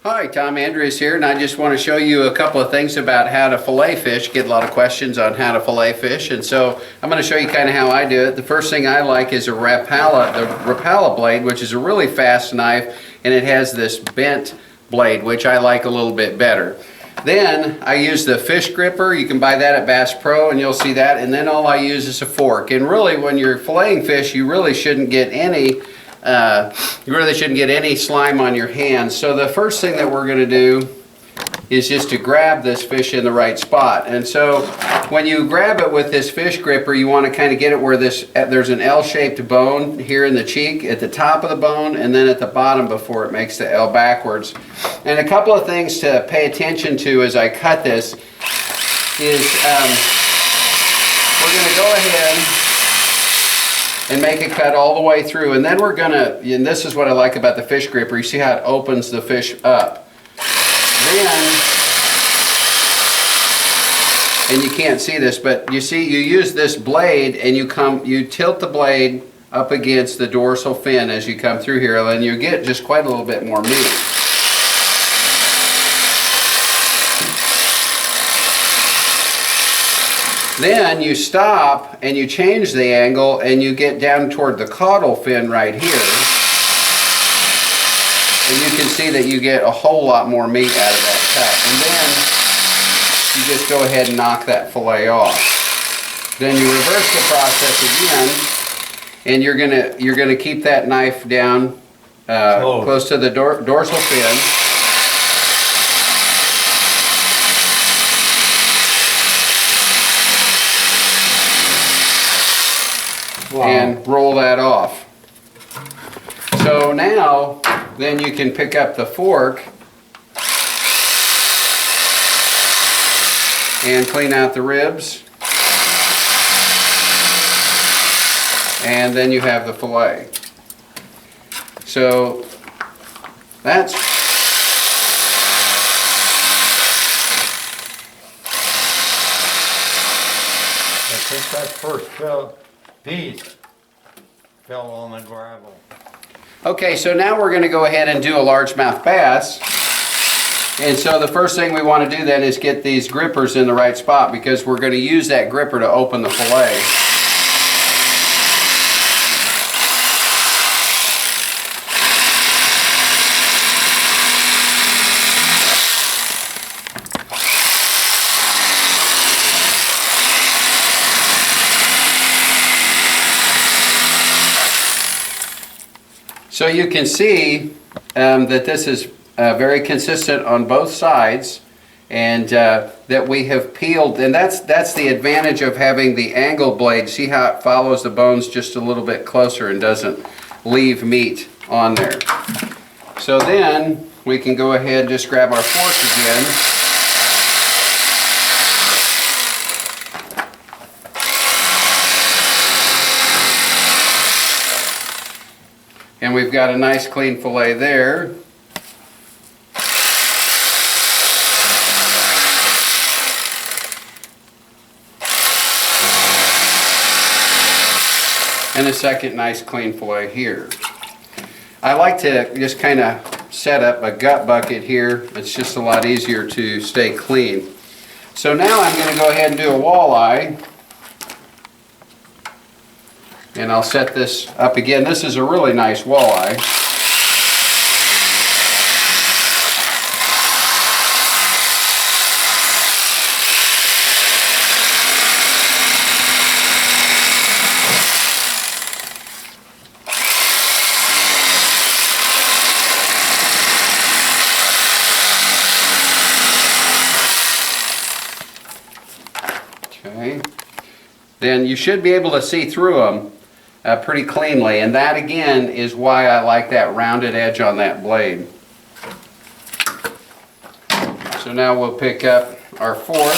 Hi, Tom. Andreas here, and I just want to show you a couple of things about how to fillet fish. Get a lot of questions on how to fillet fish, and so I'm going to show you kind of how I do it. The first thing I like is the Rapala blade, which is a really fast knife, and it has this bent blade, which I like a little bit better. Then I use the fish gripper. You can buy that at Bass Pro, and you'll see that. And then all I use is a fork. And really, when you're filleting fish, you really shouldn't get any slime on your hands. So the first thing that we're going to do is just to grab this fish in the right spot. And so when you grab it with this fish gripper, you want to kind of get it where there's an L-shaped bone here in the cheek, at the top of the bone, and then at the bottom before it makes the L backwards. And a couple of things to pay attention to as I cut this is we're going to go ahead and make a cut all the way through, and then we're gonna, and this is what I like about the fish gripper, you see how it opens the fish up. Then, and you can't see this, but you see you use this blade and you tilt the blade up against the dorsal fin as you come through here, and you get just quite a little bit more meat. Then you stop and you change the angle and you get down toward the caudal fin right here. And you can see that you get a whole lot more meat out of that cut. And then you just go ahead and knock that fillet off. Then you reverse the process again, and you're gonna keep that knife down close to the dorsal fin. Wow. And roll that off. So now, then you can pick up the fork and clean out the ribs. And then you have the fillet. So that's I think that first piece fell on the gravel. okay. So now we're going to go ahead and do a largemouth bass. And so the first thing we want to do then is get these grippers in the right spot, because we're going to use that gripper to open the fillet. So you can see that this is very consistent on both sides, and that we have peeled, and that's the advantage of having the angled blade. See how it follows the bones just a little bit closer and doesn't leave meat on there. So then we can go ahead and just grab our fork again. And we've got a nice clean fillet there. And a second nice clean fillet here. I like to just kind of set up a gut bucket here. It's just a lot easier to stay clean. So now I'm going to go ahead and do a walleye. And I'll set this up again. This is a really nice walleye. Okay. Then you should be able to see through them pretty cleanly, and that again is why I like that rounded edge on that blade. So now we'll pick up our fork.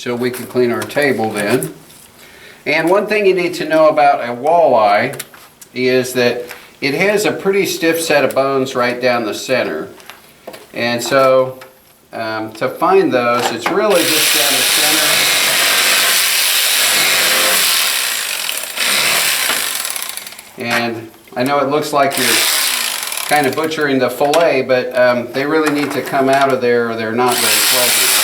so we can clean our table then. And one thing you need to know about a walleye is that it has a pretty stiff set of bones right down the center. And so to find those, it's really just down the center. And I know it looks like you're kind of butchering the fillet, but they really need to come out of there or they're not very pleasant.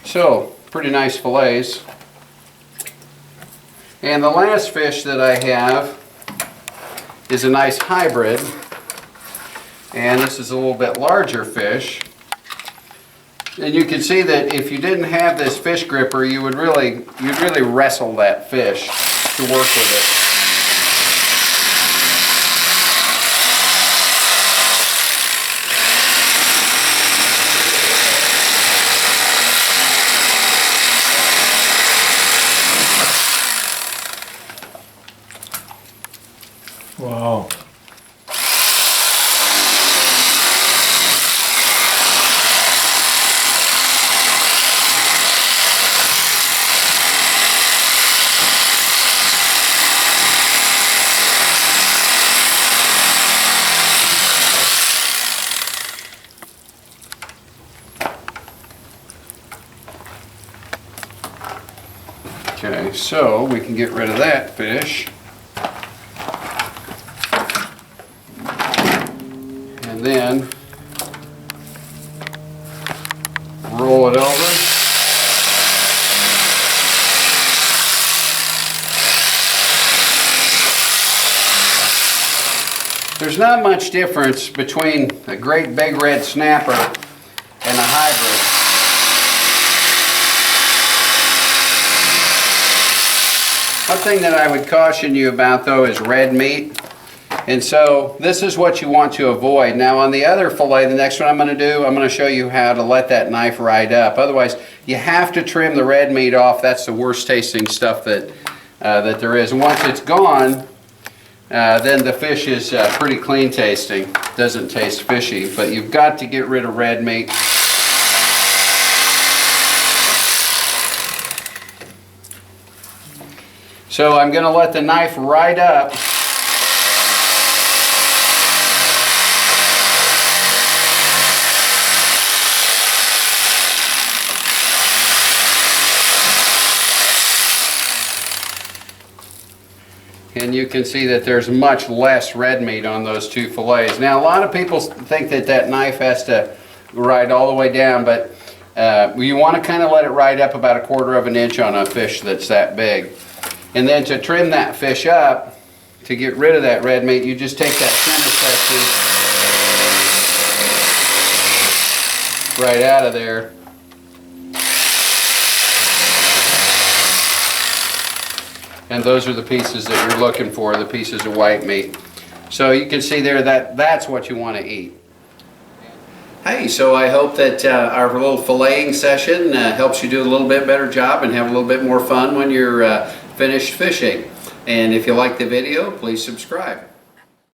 So, pretty nice fillets. And the last fish that I have is a nice hybrid. And this is a little bit larger fish. And you can see that if you didn't have this fish gripper, you'd really wrestle that fish to work with it. Wow. Okay, so we can get rid of that fish. And then roll it over. There's not much difference between a great big red snapper and a hybrid. One thing that I would caution you about though is red meat. And so this is what you want to avoid. Now on the other fillet, the next one I'm going to do, I'm going to show you how to let that knife ride up. Otherwise, you have to trim the red meat off. That's the worst tasting stuff that there is. And once it's gone, then the fish is pretty clean tasting. Doesn't taste fishy, but you've got to get rid of red meat. So I'm going to let the knife ride up. And you can see that there's much less red meat on those two fillets. Now a lot of people think that that knife has to ride all the way down, but you want to kind of let it ride up about 1/4 of an inch on a fish that's that big. And then to trim that fish up, to get rid of that red meat, you just take that center section right out of there. And those are the pieces that you're looking for, the pieces of white meat. So you can see there that that's what you want to eat. Hey, so I hope that our little filleting session helps you do a little bit better job and have a little bit more fun when you're finished fishing. And if you like the video, please subscribe.